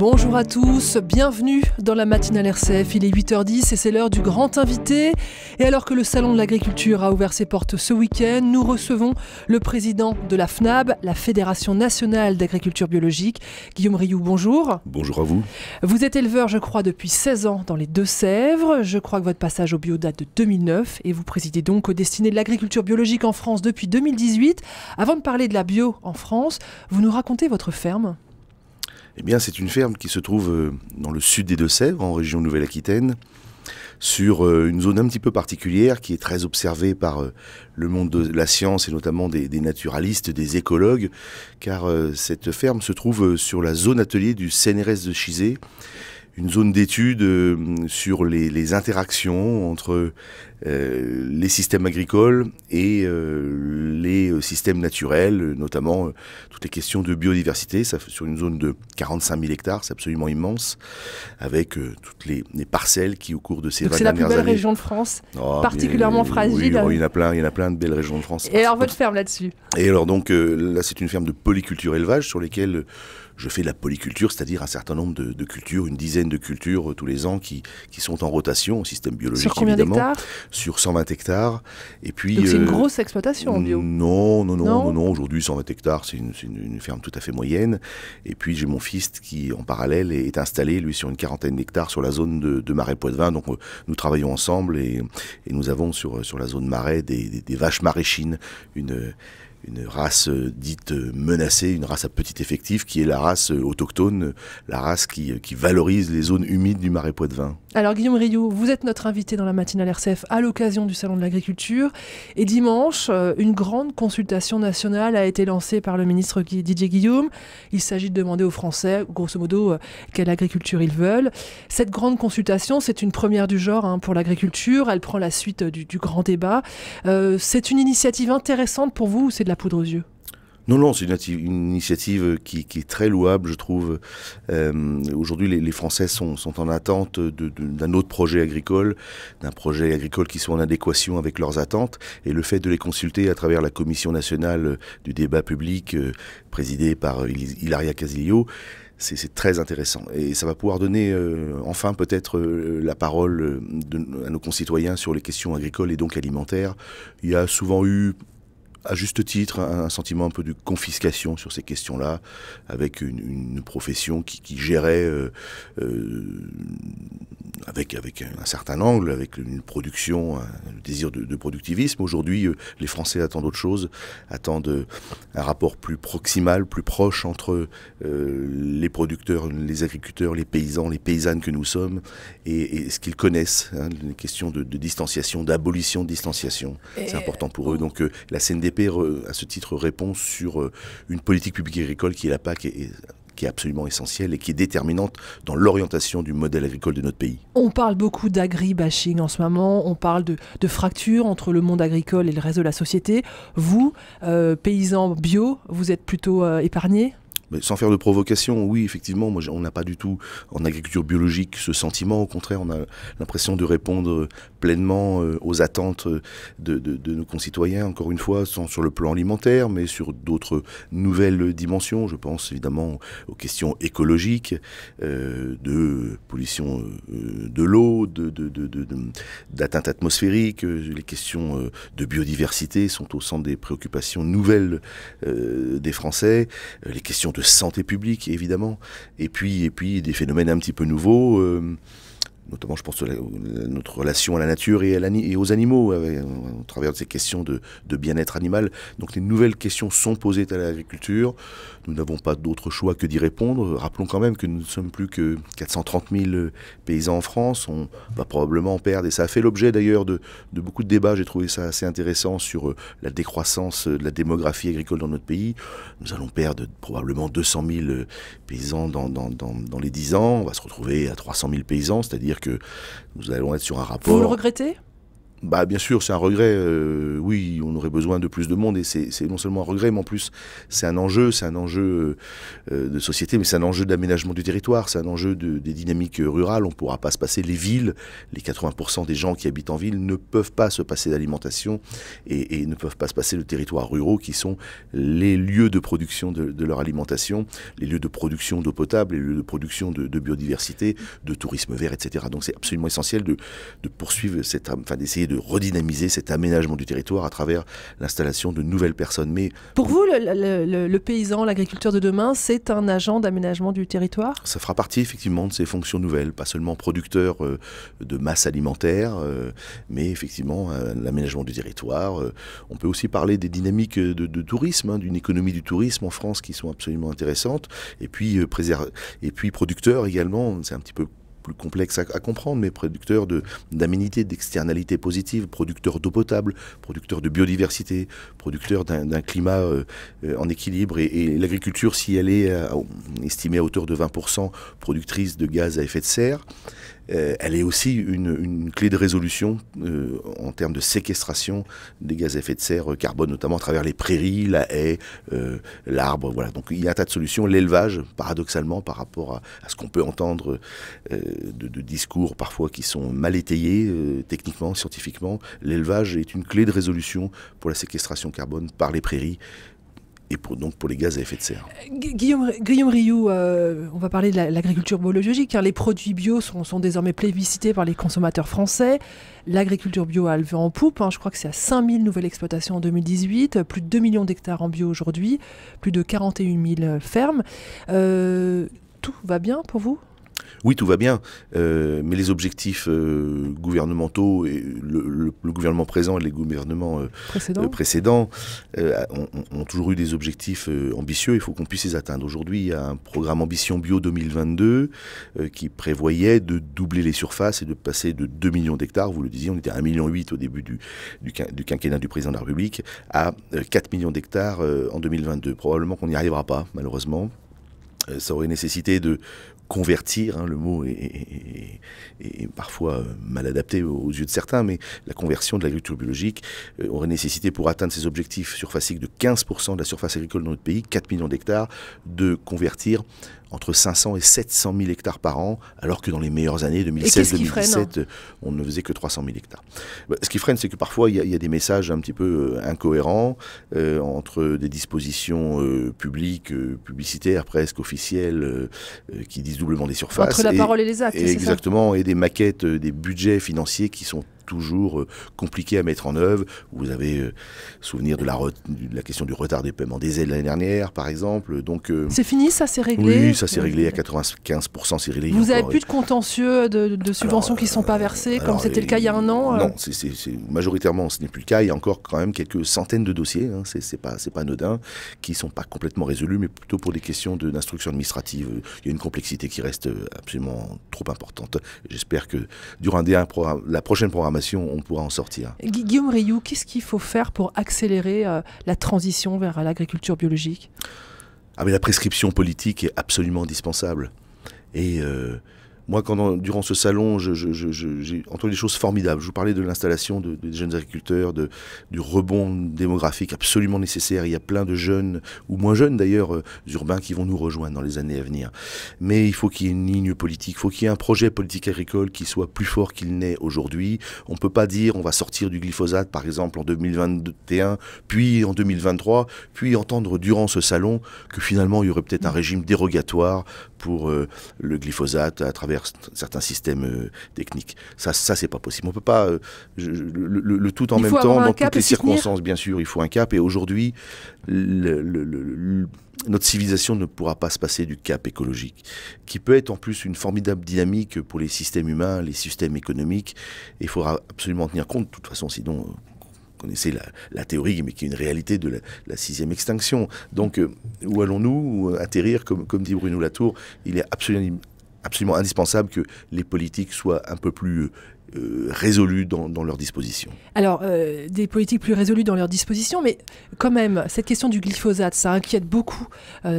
Bonjour à tous, bienvenue dans la matinale RCF, il est 8h10 et c'est l'heure du grand invité. Et alors que le Salon de l'Agriculture a ouvert ses portes ce week-end, nous recevons le président de la FNAB, la Fédération Nationale d'Agriculture Biologique, Guillaume Rioux, bonjour. Bonjour à vous. Vous êtes éleveur, je crois, depuis 16 ans dans les Deux-Sèvres. Je crois que votre passage au bio date de 2009 et vous présidez donc aux destinées de l'agriculture biologique en France depuis 2018. Avant de parler de la bio en France, vous nous racontez votre ferme ? Eh bien, c'est une ferme qui se trouve dans le sud des Deux-Sèvres, en région Nouvelle-Aquitaine, sur une zone un petit peu particulière qui est très observée par le monde de la science et notamment des naturalistes, des écologues, car cette ferme se trouve sur la zone atelier du CNRS de Chizé, une zone d'étude sur les interactions entre les systèmes agricoles et les systèmes naturels, notamment toutes les questions de biodiversité. Ça fait sur une zone de 45 000 hectares, c'est absolument immense, avec toutes les parcelles qui, au cours de ces 20 dernières années... C'est la plus belle région de France, particulièrement fragile. Oui, il y en a plein de belles régions de France. Et alors votre ferme là-dessus? Et alors donc, là c'est une ferme de polyculture élevage sur lesquelles je fais de la polyculture, c'est-à-dire un certain nombre de cultures, une dizaine de cultures tous les ans qui sont en rotation au système biologique. Sur combien d'hectares ? Sur 120 hectares. Et puis, donc c'est une grosse exploitation en bio ? Non. Aujourd'hui 120 hectares, c'est une ferme tout à fait moyenne. Et puis j'ai mon fils qui, en parallèle, est installé, lui, sur une quarantaine d'hectares sur la zone de Marais-Poitevin. Donc nous travaillons ensemble et nous avons sur la zone Marais des vaches maraîchines, une race dite menacée, une race à petit effectif qui est la race autochtone, la race qui valorise les zones humides du Marais Poitevin. Alors Guillaume Rioux, vous êtes notre invité dans la matinale RCF à l'occasion du Salon de l'Agriculture. Et dimanche, une grande consultation nationale a été lancée par le ministre Didier Guillaume. Il s'agit de demander aux Français, grosso modo, quelle agriculture ils veulent. Cette grande consultation, c'est une première du genre pour l'agriculture. Elle prend la suite du grand débat. C'est une initiative intéressante pour vous ou c'est de la poudre aux yeux ? Non, c'est une initiative qui est très louable, je trouve. Aujourd'hui, les Français sont en attente d'un autre projet agricole, d'un projet agricole qui soit en adéquation avec leurs attentes. Et le fait de les consulter à travers la Commission nationale du débat public, présidée par Hilaria Casilio, c'est très intéressant. Et ça va pouvoir donner enfin peut-être la parole à nos concitoyens sur les questions agricoles et donc alimentaires. Il y a souvent eu, à juste titre, un sentiment un peu de confiscation sur ces questions-là, avec une profession qui gérait avec un certain angle, avec une production, un désir de productivisme. Aujourd'hui, les Français attendent autre chose, attendent un rapport plus proximal, plus proche entre les producteurs, les agriculteurs, les paysans, les paysannes que nous sommes, et ce qu'ils connaissent, les questions de distanciation, d'abolition de distanciation. C'est important pour eux. Donc la CNDP, à ce titre, répond sur une politique publique agricole qui est la PAC qui est absolument essentielle et qui est déterminante dans l'orientation du modèle agricole de notre pays. On parle beaucoup d'agri-bashing en ce moment, on parle de fracture entre le monde agricole et le reste de la société. Vous, paysans bio, vous êtes plutôt épargnés ? Mais sans faire de provocation, oui, effectivement, on n'a pas du tout, en agriculture biologique, ce sentiment. Au contraire, on a l'impression de répondre pleinement aux attentes de nos concitoyens, encore une fois, sur le plan alimentaire, mais sur d'autres nouvelles dimensions. Je pense évidemment aux questions écologiques, de pollution de l'eau, d'atteinte atmosphérique. Les questions de biodiversité sont au centre des préoccupations nouvelles des Français. Les questions de santé publique, évidemment, et puis des phénomènes un petit peu nouveaux, notamment je pense à notre relation à la nature et aux animaux, au travers de ces questions de bien-être animal. Donc les nouvelles questions sont posées à l'agriculture. Nous n'avons pas d'autre choix que d'y répondre. Rappelons quand même que nous ne sommes plus que 430 000 paysans en France. On va probablement perdre, et ça a fait l'objet d'ailleurs de beaucoup de débats, j'ai trouvé ça assez intéressant, sur la décroissance de la démographie agricole dans notre pays. Nous allons perdre probablement 200 000 paysans dans les 10 ans. On va se retrouver à 300 000 paysans, c'est-à-dire que nous allons être sur un rapport... Vous le regrettez ? Bah, bien sûr, c'est un regret. Oui, on aurait besoin de plus de monde et c'est non seulement un regret, mais en plus c'est un enjeu de société, mais c'est un enjeu d'aménagement du territoire, c'est un enjeu des dynamiques rurales. On ne pourra pas se passer les villes. Les 80% des gens qui habitent en ville ne peuvent pas se passer d'alimentation et ne peuvent pas se passer de territoires ruraux qui sont les lieux de production de leur alimentation, les lieux de production d'eau potable, les lieux de production de biodiversité, de tourisme vert, etc. Donc c'est absolument essentiel de poursuivre d'essayer de redynamiser cet aménagement du territoire à travers l'installation de nouvelles personnes. Mais pour vous, le paysan, l'agriculteur de demain, c'est un agent d'aménagement du territoire? Ça fera partie effectivement de ces fonctions nouvelles, pas seulement producteur de masse alimentaire, mais effectivement l'aménagement du territoire. On peut aussi parler des dynamiques de tourisme, d'une économie du tourisme en France qui sont absolument intéressantes. Et puis producteurs également, c'est un petit peu plus complexe à comprendre, mais producteurs d'aménités, d'externalités positives, producteurs d'eau potable, producteurs de biodiversité, producteurs d'un climat en équilibre. Et l'agriculture, si elle est estimée à hauteur de 20% productrice de gaz à effet de serre, elle est aussi une clé de résolution en termes de séquestration des gaz à effet de serre carbone, notamment à travers les prairies, la haie, l'arbre. Voilà. Donc il y a un tas de solutions. L'élevage, paradoxalement, par rapport à ce qu'on peut entendre de discours parfois qui sont mal étayés techniquement, scientifiquement, l'élevage est une clé de résolution pour la séquestration carbone par les prairies. Et donc pour les gaz à effet de serre. Guillaume Rioux, on va parler de l'agriculture biologique. Les produits bio sont désormais plébiscités par les consommateurs français. L'agriculture bio a le vent en poupe. Je crois que c'est à 5000 nouvelles exploitations en 2018, plus de 2 millions d'hectares en bio aujourd'hui, plus de 41 000 fermes. Tout va bien pour vous ? Oui, tout va bien, mais les objectifs gouvernementaux, et le gouvernement présent et les gouvernements précédents ont toujours eu des objectifs ambitieux. Il faut qu'on puisse les atteindre. Aujourd'hui, il y a un programme Ambition Bio 2022 qui prévoyait de doubler les surfaces et de passer de 2 millions d'hectares. Vous le disiez, on était à 1,8 million au début du quinquennat du président de la République, à 4 millions d'hectares en 2022. Probablement qu'on n'y arrivera pas, malheureusement. Ça aurait nécessité de convertir, le mot est parfois mal adapté aux yeux de certains, mais la conversion de l'agriculture biologique aurait nécessité, pour atteindre ces objectifs surfaciques de 15% de la surface agricole dans notre pays, 4 millions d'hectares, de convertir entre 500 et 700 000 hectares par an, alors que dans les meilleures années, 2016-2017, on ne faisait que 300 000 hectares. Ce qui freine, c'est que parfois, il y a des messages un petit peu incohérents entre des dispositions publiques, publicitaires, presque officielles, qui disent doublement des surfaces. Entre la parole et les actes, c'est exactement, et des maquettes, des budgets financiers qui sont toujours compliqué à mettre en œuvre. Vous avez souvenir de la question du retard des paiements des aides l'année dernière, par exemple. Donc c'est fini, ça s'est réglé? Oui, ça s'est réglé à 95%, c'est réglé. Vous n'avez plus de contentieux de subventions qui ne sont pas versées, comme c'était le cas il y a un an? Non, majoritairement, ce n'est plus le cas. Il y a encore quand même quelques centaines de dossiers, c'est pas anodin, qui ne sont pas complètement résolus, mais plutôt pour des questions d'instruction administrative. Il y a une complexité qui reste absolument trop importante. J'espère que durant la prochaine programmation, on pourra en sortir. Guillaume Rioux, qu'est-ce qu'il faut faire pour accélérer la transition vers l'agriculture biologique? Mais la prescription politique est absolument indispensable. Et moi, durant ce salon, j'ai entendu des choses formidables. Je vous parlais de l'installation des jeunes agriculteurs, du rebond démographique absolument nécessaire. Il y a plein de jeunes, ou moins jeunes d'ailleurs, urbains qui vont nous rejoindre dans les années à venir. Mais il faut qu'il y ait une ligne politique, il faut qu'il y ait un projet politique agricole qui soit plus fort qu'il n'est aujourd'hui. On ne peut pas dire on va sortir du glyphosate, par exemple, en 2021, puis en 2023, puis entendre durant ce salon que finalement il y aurait peut-être un régime dérogatoire pour le glyphosate à travers certains systèmes techniques. Ça c'est pas possible. On peut pas le tout en même temps dans toutes les circonstances. Bien sûr, il faut un cap. Et aujourd'hui, notre civilisation ne pourra pas se passer du cap écologique, qui peut être en plus une formidable dynamique pour les systèmes humains, les systèmes économiques. Et il faudra absolument tenir compte. De toute façon, sinon vous connaissez la théorie, mais qui est une réalité de la 6e extinction. Donc, où allons-nous atterrir, comme dit Bruno Latour? Il est absolument indispensable que les politiques soient un peu plus résolus dans leurs dispositions. Alors, des politiques plus résolues dans leurs dispositions, mais quand même, cette question du glyphosate, ça inquiète beaucoup,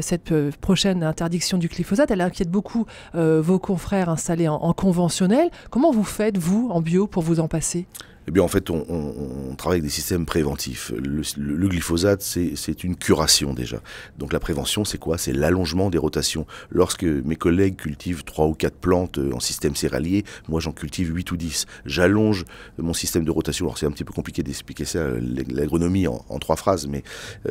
cette prochaine interdiction du glyphosate, elle inquiète beaucoup vos confrères installés en conventionnel. Comment vous faites, vous, en bio, pour vous en passer ? Eh bien, en fait, on travaille avec des systèmes préventifs. Le glyphosate, c'est une curation déjà. Donc la prévention, c'est quoi? C'est l'allongement des rotations. Lorsque mes collègues cultivent 3 ou 4 plantes en système céréalier, moi j'en cultive 8 ou 10. J'allonge mon système de rotation. Alors c'est un petit peu compliqué d'expliquer ça, l'agronomie en 3 phrases, mais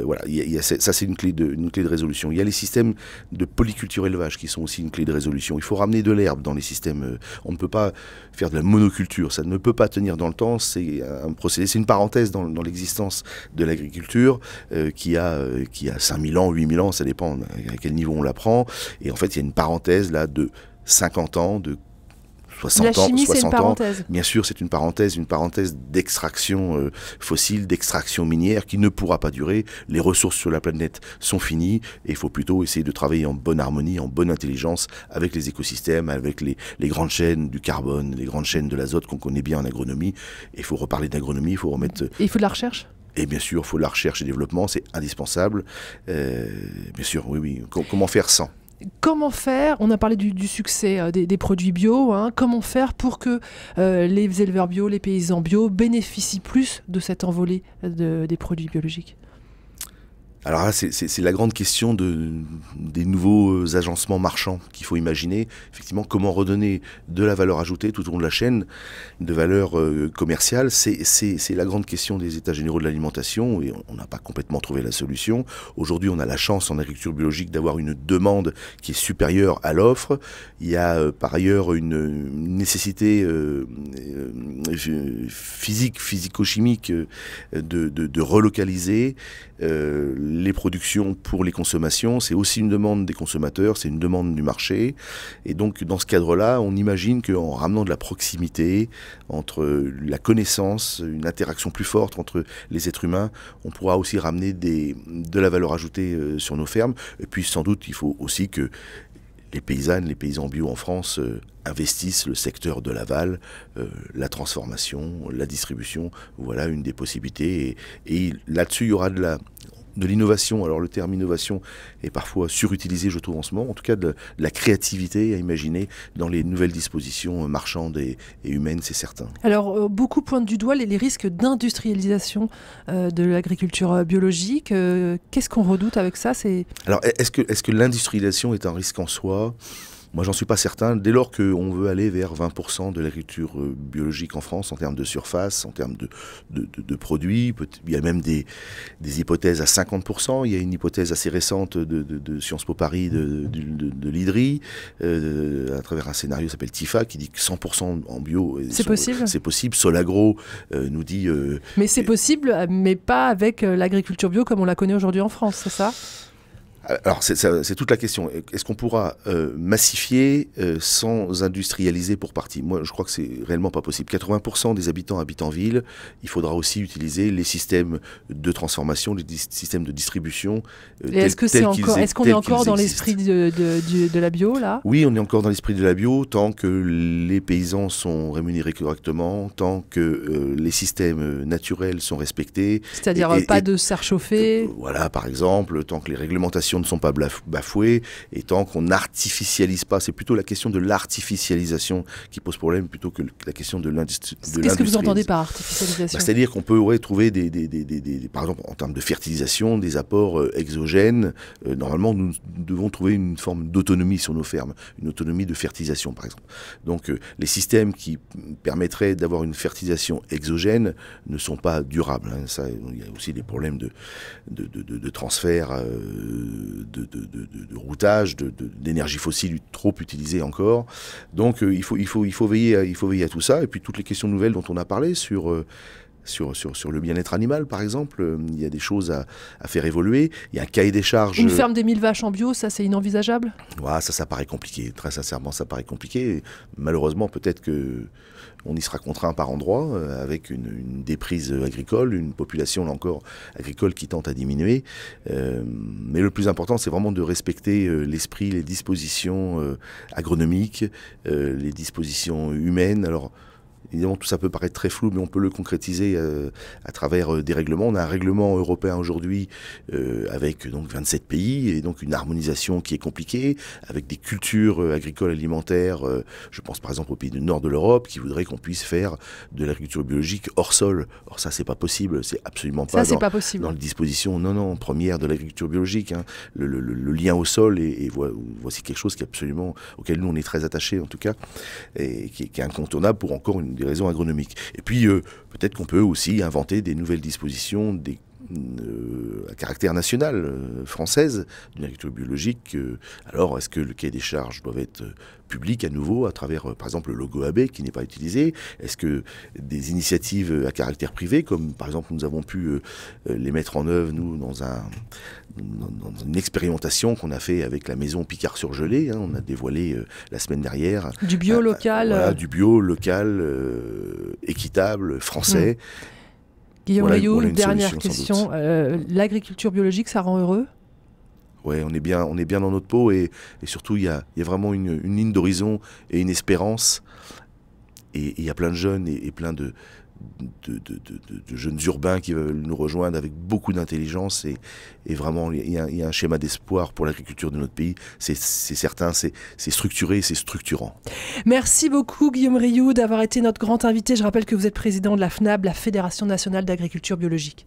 voilà, ça c'est une clé de résolution. Il y a les systèmes de polyculture élevage qui sont aussi une clé de résolution. Il faut ramener de l'herbe dans les systèmes. On ne peut pas faire de la monoculture, ça ne peut pas tenir dans le temps. C'est un procédé, c'est une parenthèse dans l'existence de l'agriculture qui a 5000 ans, 8000 ans, ça dépend à quel niveau on la prend. Et en fait, il y a une parenthèse là de 50 ans, de 60 la chimie, ans, 60 c'est une parenthèse. Bien sûr, c'est une parenthèse d'extraction fossile, d'extraction minière qui ne pourra pas durer. Les ressources sur la planète sont finies et il faut plutôt essayer de travailler en bonne harmonie, en bonne intelligence avec les écosystèmes, avec les grandes chaînes du carbone, les grandes chaînes de l'azote qu'on connaît bien en agronomie. Et il faut reparler d'agronomie, il faut remettre... Et il faut de la recherche? Et bien sûr, il faut de la recherche et développement, c'est indispensable. Bien sûr, oui. Comment faire sans? Comment faire, on a parlé du succès des produits bio, hein, comment faire pour que les éleveurs bio, les paysans bio bénéficient plus de cette envolée des produits biologiques? Alors là, c'est la grande question des nouveaux agencements marchands qu'il faut imaginer. Effectivement, comment redonner de la valeur ajoutée tout au long de la chaîne, de valeur commerciale. C'est la grande question des États généraux de l'alimentation et on n'a pas complètement trouvé la solution. Aujourd'hui, on a la chance en agriculture biologique d'avoir une demande qui est supérieure à l'offre. Il y a par ailleurs une nécessité physico-chimique de relocaliser les productions pour les consommations. C'est aussi une demande des consommateurs, c'est une demande du marché. Et donc, dans ce cadre-là, on imagine qu'en ramenant de la proximité entre la connaissance, une interaction plus forte entre les êtres humains, on pourra aussi ramener de la valeur ajoutée sur nos fermes. Et puis, sans doute, il faut aussi que les paysannes, les paysans bio en France investissent le secteur de l'aval, la transformation, la distribution. Voilà une des possibilités. Et là-dessus, il y aura de l'innovation. Alors le terme innovation est parfois surutilisé, je trouve, en ce moment. En tout cas, de la créativité à imaginer dans les nouvelles dispositions marchandes et humaines, c'est certain. Alors, beaucoup pointent du doigt les risques d'industrialisation de l'agriculture biologique. Qu'est-ce qu'on redoute avec ça? Alors, est-ce que l'industrialisation est un risque en soi ? Moi, j'en suis pas certain. Dès lors qu'on veut aller vers 20% de l'agriculture biologique en France, en termes de surface, en termes de produits, il y a même des hypothèses à 50%. Il y a une hypothèse assez récente de Sciences Po Paris, de l'IDRI, à travers un scénario qui s'appelle TIFA, qui dit que 100% en bio. C'est possible. C'est possible. Solagro nous dit... mais c'est possible, mais pas avec l'agriculture bio comme on la connaît aujourd'hui en France, c'est ça ? Alors, c'est toute la question. Est-ce qu'on pourra massifier sans industrialiser pour partie? Moi, je crois que c'est réellement pas possible. 80% des habitants habitent en ville. Il faudra aussi utiliser les systèmes de transformation, les systèmes de distribution. Est-ce qu'on est encore dans l'esprit de la bio, là? Oui, on est encore dans l'esprit de la bio, tant que les paysans sont rémunérés correctement, tant que les systèmes naturels sont respectés. C'est-à-dire pas de serre chauffée. Voilà, par exemple, tant que les réglementations ne sont pas bafouées et tant qu'on n'artificialise pas. C'est plutôt la question de l'artificialisation qui pose problème plutôt que la question de l'industrialisation. Qu'est-ce que vous entendez par artificialisation? C'est-à-dire qu'on peut trouver par exemple, en termes de fertilisation, des apports exogènes. Normalement, nous devons trouver une forme d'autonomie sur nos fermes, une autonomie de fertilisation, par exemple. Donc, les systèmes qui permettraient d'avoir une fertilisation exogène ne sont pas durables. Hein. Ça, il y a aussi des problèmes de transfert de routage, d'énergie fossile trop utilisée encore. Donc il faut veiller à tout ça. Et puis toutes les questions nouvelles dont on a parlé sur le bien-être animal, par exemple, il y a des choses à faire évoluer. Il y a un cahier des charges. Une ferme des 1000 vaches en bio, ça c'est inenvisageable? Ouais, ça paraît compliqué. Très sincèrement, ça paraît compliqué. Et malheureusement, peut-être que on y sera contraint par endroits, avec une déprise agricole, une population, là encore, agricole qui tente à diminuer. Mais le plus important, c'est vraiment de respecter l'esprit, les dispositions agronomiques, les dispositions humaines. Alors, évidemment, tout ça peut paraître très flou, mais on peut le concrétiser à travers des règlements. On a un règlement européen aujourd'hui avec donc 27 pays et donc une harmonisation qui est compliquée, avec des cultures agricoles alimentaires. Je pense par exemple aux pays du nord de l'Europe qui voudraient qu'on puisse faire de l'agriculture biologique hors sol. Or ça, c'est pas possible, c'est absolument pas, pas possible. Dans les dispositions premières de l'agriculture biologique. Hein. Le lien au sol, et voici quelque chose qui est absolument, auquel nous on est très attachés en tout cas, et qui est incontournable pour encore des raisons agronomiques. Et puis peut-être qu'on peut aussi inventer des nouvelles dispositions, à caractère national, française, d'une agriculture biologique. Alors, est-ce que le cahier des charges doit être public à nouveau, à travers, par exemple, le logo AB qui n'est pas utilisé? Est-ce que des initiatives à caractère privé, comme par exemple nous avons pu les mettre en œuvre, nous, dans une expérimentation qu'on a fait avec la maison Picard-sur-Gelée, hein, on a dévoilé la semaine dernière. Du bio local. Voilà, du bio local, équitable, français. Guillaume Rioux, une dernière question. L'agriculture biologique, ça rend heureux? Ouais, on est bien dans notre peau, et surtout il y a vraiment une ligne d'horizon et une espérance. Et il y a plein de jeunes et plein de jeunes urbains qui veulent nous rejoindre avec beaucoup d'intelligence, et vraiment il y a un schéma d'espoir pour l'agriculture de notre pays. C'est certain, c'est structuré, c'est structurant. Merci beaucoup Guillaume Rioux d'avoir été notre grand invité. Je rappelle que vous êtes président de la FNAB, la Fédération nationale d'agriculture biologique.